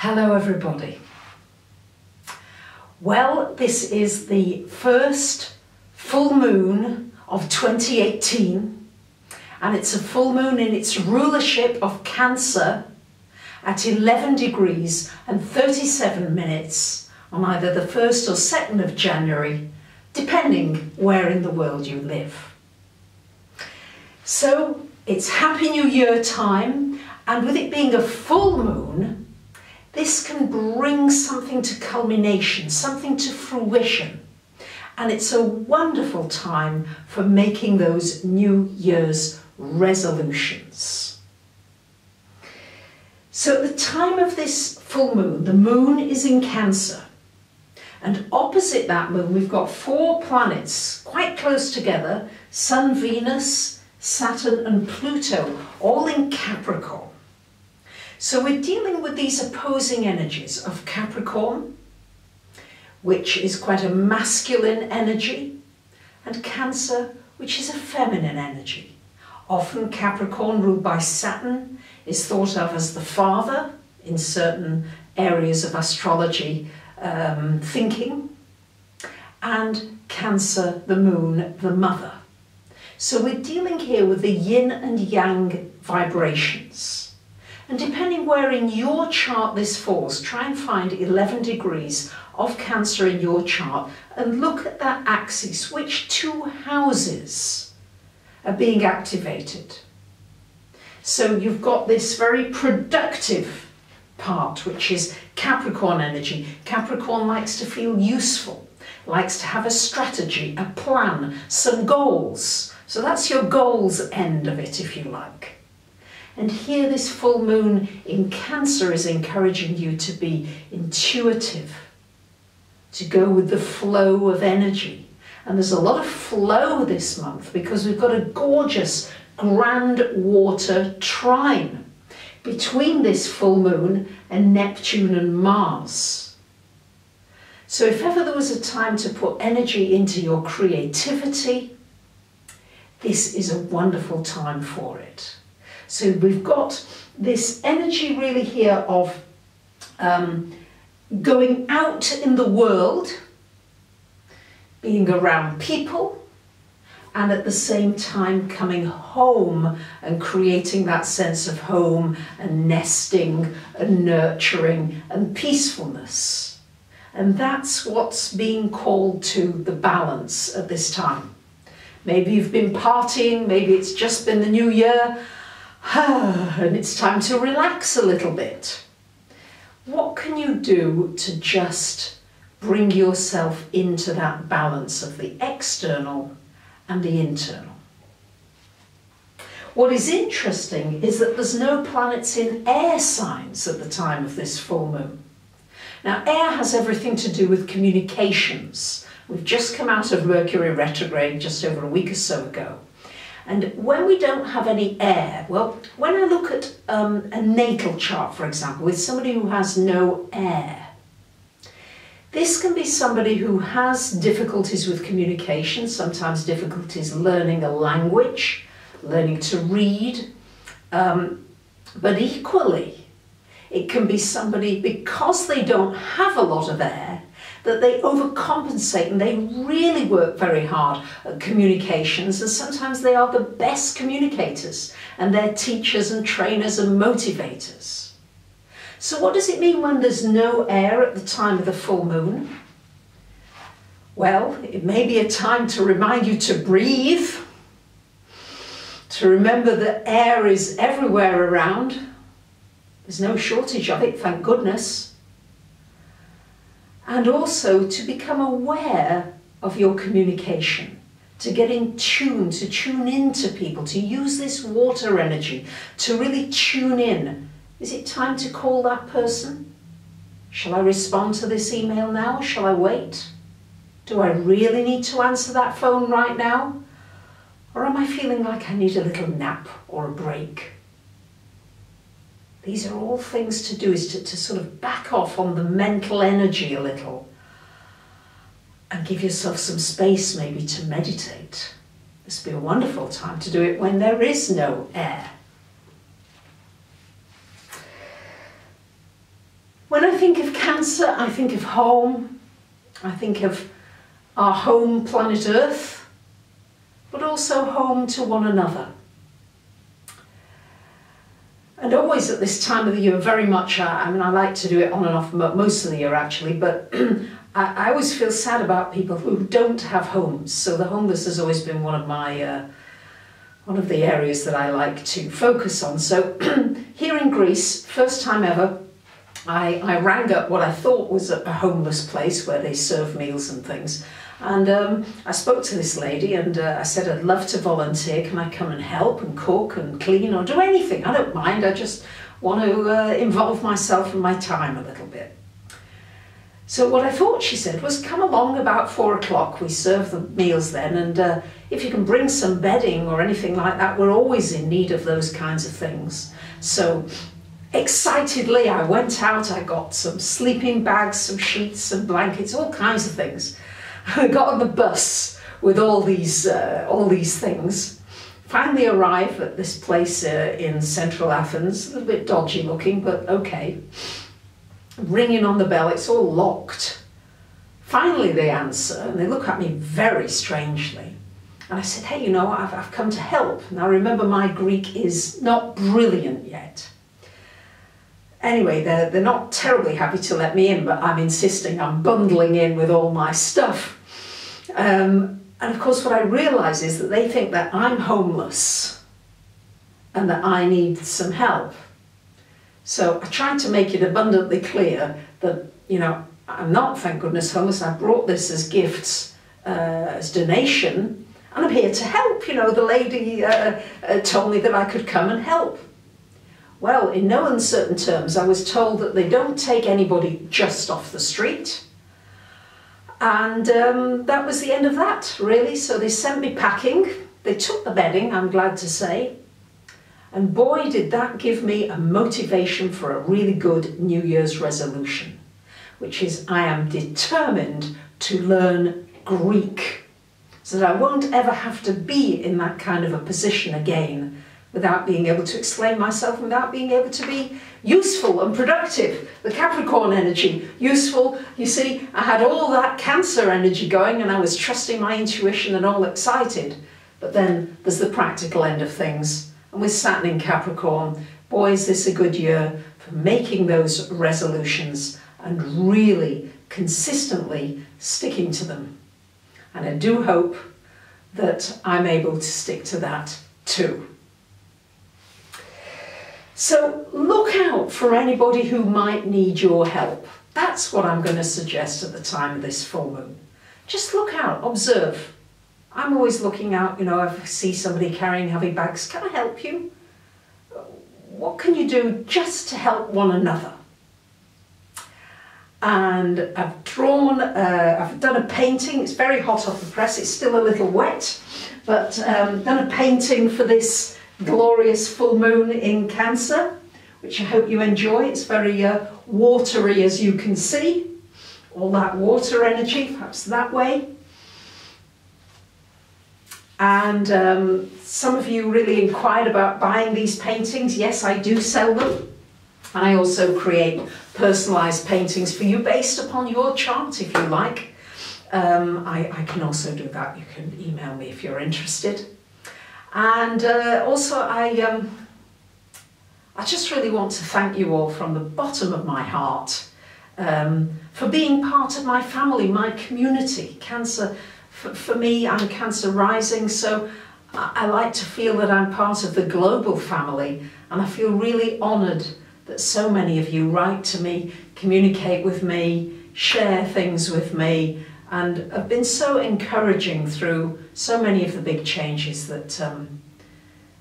Hello everybody. Well, this is the first full moon of 2018 and it's a full moon in its rulership of Cancer at 11 degrees and 37 minutes on either the 1st or 2nd of January, depending where in the world you live. So it's Happy New Year time, and with it being a full moon, this can bring something to culmination, something to fruition. And it's a wonderful time for making those New Year's resolutions. So at the time of this full moon, the moon is in Cancer. And opposite that moon, we've got 4 planets quite close together: Sun, Venus, Saturn and Pluto, all in Capricorn. So we're dealing with these opposing energies of Capricorn, which is quite a masculine energy, and Cancer, which is a feminine energy. Often Capricorn, ruled by Saturn, is thought of as the father in certain areas of astrology thinking, and Cancer, the moon, the mother. So we're dealing here with the yin and yang vibrations. And depending where in your chart this falls, try and find 11 degrees of Cancer in your chart and look at that axis. Which 2 houses are being activated? So you've got this very productive part, which is Capricorn energy. Capricorn likes to feel useful, likes to have a strategy, a plan, some goals. So that's your goals end of it, if you like. And here this full moon in Cancer is encouraging you to be intuitive, to go with the flow of energy. And there's a lot of flow this month because we've got a gorgeous grand water trine between this full moon and Neptune and Mars. So if ever there was a time to put energy into your creativity, this is a wonderful time for it. So we've got this energy really here of going out in the world, being around people, and at the same time coming home and creating that sense of home and nesting and nurturing and peacefulness. And that's what's being called to the balance at this time. Maybe you've been partying, maybe it's just been the new year, and it's time to relax a little bit. What can you do to just bring yourself into that balance of the external and the internal? What is interesting is that there's no planets in air signs at the time of this full moon. Now, air has everything to do with communications. We've just come out of Mercury retrograde just over a week or so ago. And when we don't have any air, well, when I look at a natal chart, for example, with somebody who has no air, this can be somebody who has difficulties with communication, sometimes difficulties learning a language, learning to read, but equally, it can be somebody, because they don't have a lot of air, that they overcompensate and they really work very hard at communications, and sometimes they are the best communicators and they're teachers and trainers and motivators. So what does it mean when there's no air at the time of the full moon? Well, it may be a time to remind you to breathe, to remember that air is everywhere around. There's no shortage of it, thank goodness. And also to become aware of your communication, to get in tune, to tune into people, to use this water energy, to really tune in. Is it time to call that person? Shall I respond to this email now, or shall I wait? Do I really need to answer that phone right now? Or am I feeling like I need a little nap or a break? These are all things to do, is to sort of back off on the mental energy a little and give yourself some space maybe to meditate. This would be a wonderful time to do it when there is no air. When When I think of Cancer, I think of home, I think of our home planet Earth, but also home to one another. And always at this time of the year, very much, I mean, I like to do it on and off most of the year actually, but I always feel sad about people who don't have homes. So the homeless has always been one of my, one of the areas that I like to focus on. So here in Greece, first time ever, I rang up what I thought was a homeless place where they serve meals and things. And I spoke to this lady and I said, I'd love to volunteer. Can I come and help and cook and clean or do anything? I don't mind. I just want to involve myself and my time a little bit. So what I thought she said was, come along about 4 o'clock. We serve the meals then. And if you can bring some bedding or anything like that, we're always in need of those kinds of things. So excitedly, I went out. I got some sleeping bags, some sheets, some blankets, all kinds of things. I got on the bus with all these things. Finally arrived at this place in central Athens, a little bit dodgy looking, but okay. Ringing on the bell, it's all locked. Finally they answer and they look at me very strangely. And I said, hey, you know, I've come to help. Now remember, my Greek is not brilliant yet. Anyway, they're not terribly happy to let me in, but I'm insisting. I'm bundling in with all my stuff. And of course, what I realise is that they think that I'm homeless and that I need some help. So I tried to make it abundantly clear that, you know, I'm not, thank goodness, homeless. I brought this as gifts, as donation, and I'm here to help. You know, the lady told me that I could come and help. Well, in no uncertain terms, I was told that they don't take anybody just off the street. And that was the end of that, really. So they sent me packing. They took the bedding, I'm glad to say. And boy, did that give me a motivation for a really good New Year's resolution, which is I am determined to learn Greek so that I won't ever have to be in that kind of a position again without being able to explain myself and without being able to be useful and productive. The Capricorn energy, useful. You see, I had all that Cancer energy going and I was trusting my intuition and all excited. But then there's the practical end of things. And with Saturn in Capricorn, boy, is this a good year for making those resolutions and really consistently sticking to them. And I do hope that I'm able to stick to that too. So look out for anybody who might need your help. That's what I'm going to suggest at the time of this full moon. Just look out, observe. I'm always looking out, you know, if I see somebody carrying heavy bags, can I help you? What can you do just to help one another? And I've done a painting. It's very hot off the press. It's still a little wet, but done a painting for this glorious full moon in Cancer, which I hope you enjoy. It's very watery, as you can see. All that water energy, perhaps that way. And some of you really inquired about buying these paintings. Yes, I do sell them. And I also create personalised paintings for you based upon your chart, if you like. I can also do that. You can email me if you're interested. And also, I just really want to thank you all from the bottom of my heart for being part of my family, my community. Cancer, for me, I'm Cancer rising, so I like to feel that I'm part of the global family, and I feel really honoured that so many of you write to me, communicate with me, share things with me, and have been so encouraging through so many of the big changes that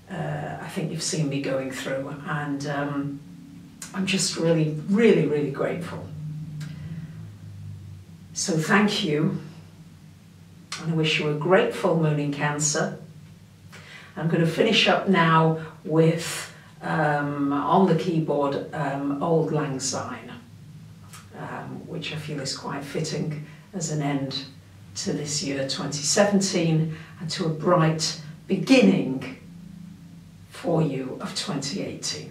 I think you've seen me going through, and I'm just really, really, really grateful. So thank you, and I wish you a great full moon in Cancer. I'm going to finish up now with, on the keyboard, Auld Lang Syne, which I feel is quite fitting as an end to this year 2017 and to a bright beginning for you of 2018.